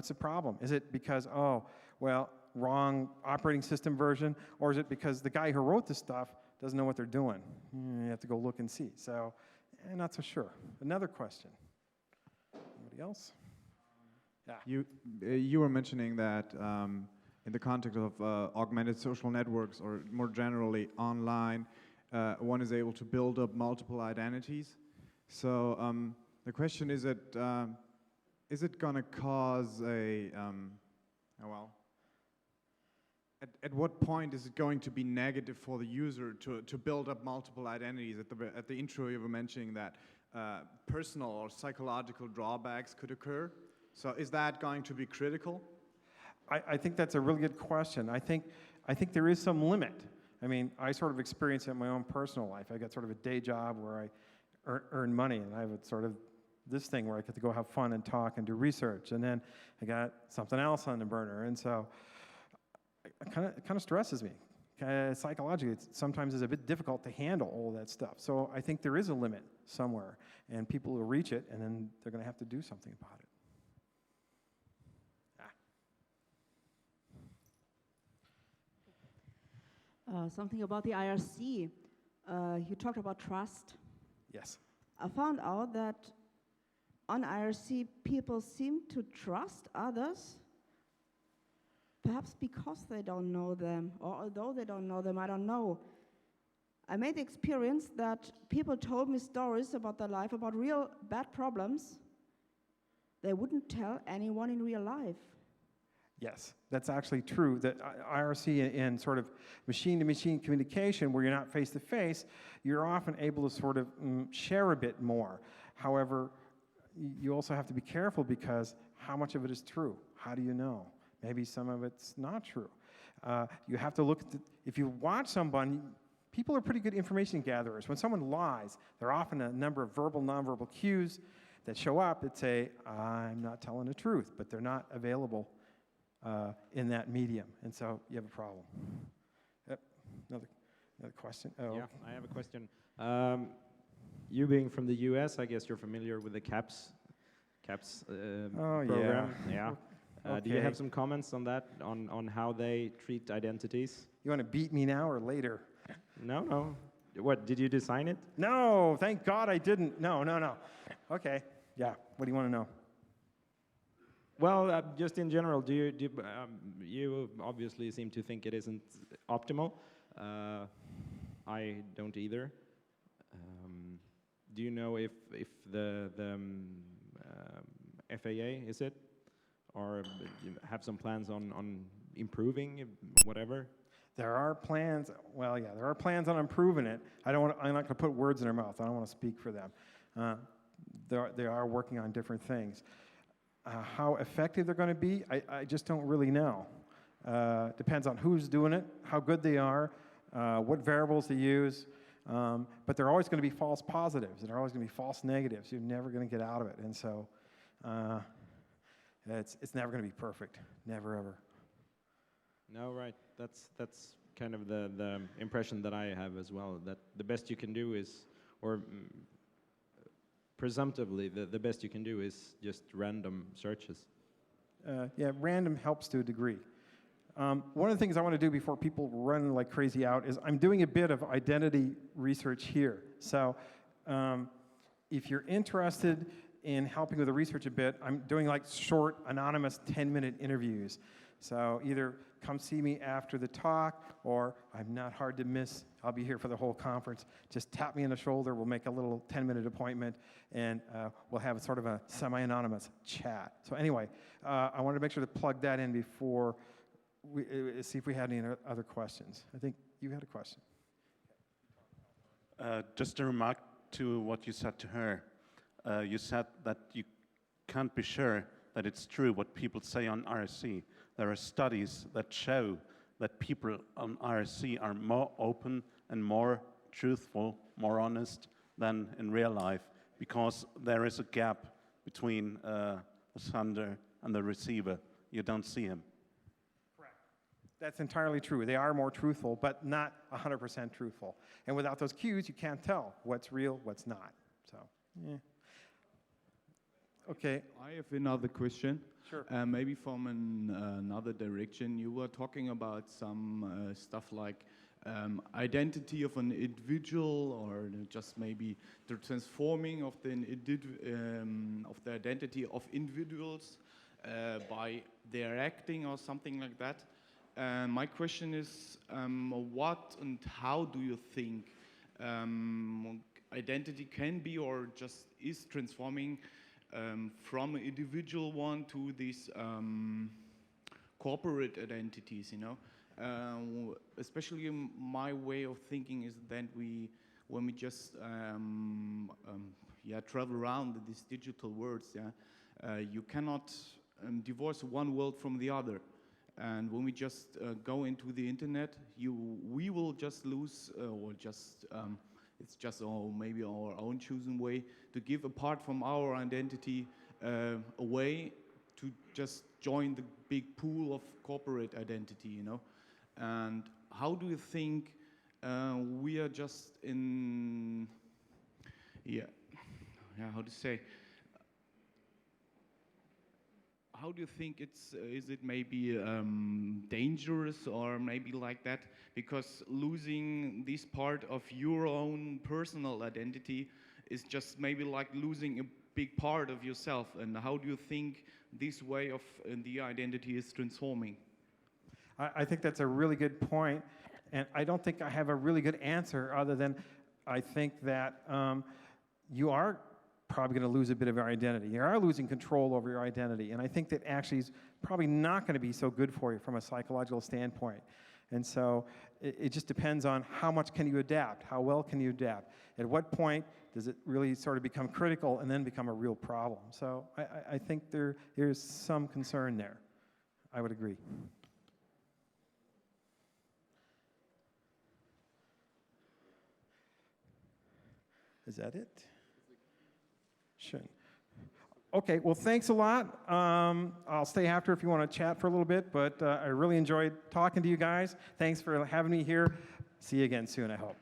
What's the problem? Is it because, oh, well, wrong operating system version, or is it because the guy who wrote this stuff doesn't know what they're doing? You have to go look and see. So, not so sure. Another question. Anybody else? Yeah. You were mentioning that in the context of augmented social networks, or more generally online, one is able to build up multiple identities. So the question is it going to cause a at what point is it going to be negative for the user to build up multiple identities? At the intro, you were mentioning that personal or psychological drawbacks could occur. So is that going to be critical? I think that's a really good question. I think there is some limit. I mean, I sort of experience it in my own personal life. I got sort of a day job where I earn money, and I have a sort of this thing where I get to go have fun and talk and do research, and then I got something else on the burner, and so it kind of stresses me. Psychologically, it sometimes is a bit difficult to handle all that stuff. So I think there is a limit somewhere, and people will reach it, and then they're going to have to do something about it. Something about the IRC. You talked about trust. Yes. I found out that on IRC, people seem to trust others, perhaps because they don't know them, or although they don't know them, I don't know. I made the experience that people told me stories about their life, about real bad problems they wouldn't tell anyone in real life. Yes, that's actually true. That IRC in sort of machine-to-machine communication, where you're not face-to-face, you're often able to sort of share a bit more. However, you also have to be careful, because how much of it is true? How do you know? Maybe some of it's not true. You have to look at if you watch someone, people are pretty good information gatherers. When someone lies, there are often a number of verbal, nonverbal cues that show up that say, I'm not telling the truth, but they're not available in that medium, and so you have a problem. Yep. Another question? Oh. Yeah, I have a question. You being from the US, I guess you're familiar with the CAPS program. Yeah. Okay. Do you have some comments on that, on how they treat identities? You want to beat me now or later? No. What, did you design it? No, thank God I didn't. No. Okay, yeah, what do you want to know? Well, just in general, you obviously seem to think it isn't optimal. I don't either. Do you know if the FAA, is it, or have some plans on improving whatever? There are plans. Well, yeah, there are plans on improving it. I'm not going to put words in their mouth. I don't want to speak for them. They are working on different things. How effective they're going to be, I just don't really know. Depends on who's doing it, how good they are, what variables they use. But there are always going to be false positives, and there are always going to be false negatives. You're never going to get out of it. And so it's never going to be perfect. Never, ever. No, right. That's kind of the impression that I have as well, that the best you can do is, or presumptively, the best you can do is just random searches. Yeah, random helps to a degree. One of the things I want to do before people run like crazy out is I'm doing a bit of identity research here. So if you're interested in helping with the research a bit, I'm doing like short, anonymous 10-minute interviews. So either come see me after the talk, or I'm not hard to miss. I'll be here for the whole conference. Just tap me on the shoulder. We'll make a little 10-minute appointment, and we'll have sort of a semi-anonymous chat. So anyway, I wanted to make sure to plug that in before we see if we had any other questions. I think you had a question. Just a remark to what you said to her. You said that you can't be sure that it's true what people say on RSC. There are studies that show that people on RSC are more open and more truthful, more honest than in real life, because there is a gap between the sender and the receiver. You don't see him. Correct. That's entirely true. They are more truthful, but not 100% truthful. And without those cues, you can't tell what's real, what's not. So, yeah. Okay, I have another question. sure. Maybe from another direction. You were talking about some stuff like identity of an individual, or just maybe the transforming of of the identity of individuals by their acting or something like that. My question is, what and how do you think identity can be or just is transforming from an individual one to these corporate identities, you know? Especially my way of thinking is that when we just travel around these digital worlds, you cannot divorce one world from the other. And when we just go into the internet, we will just lose, it's just maybe our own chosen way to give apart from our identity a way to just join the big pool of corporate identity, you know. And how do you think we are just in, how to say? How do you think is it maybe dangerous or maybe like that? Because losing this part of your own personal identity is just maybe like losing a big part of yourself. And how do you think this way of the identity is transforming? I think that's a really good point, and I don't think I have a really good answer other than I think that you are probably going to lose a bit of your identity. You are losing control over your identity, and I think that actually is probably not going to be so good for you from a psychological standpoint. And so it just depends on how much can you adapt, how well can you adapt. At what point does it really sort of become critical and then become a real problem? So I think there's some concern there. I would agree. Is that it? Sure. Okay, well, thanks a lot. I'll stay after if you want to chat for a little bit, but I really enjoyed talking to you guys. Thanks for having me here. See you again soon, I hope.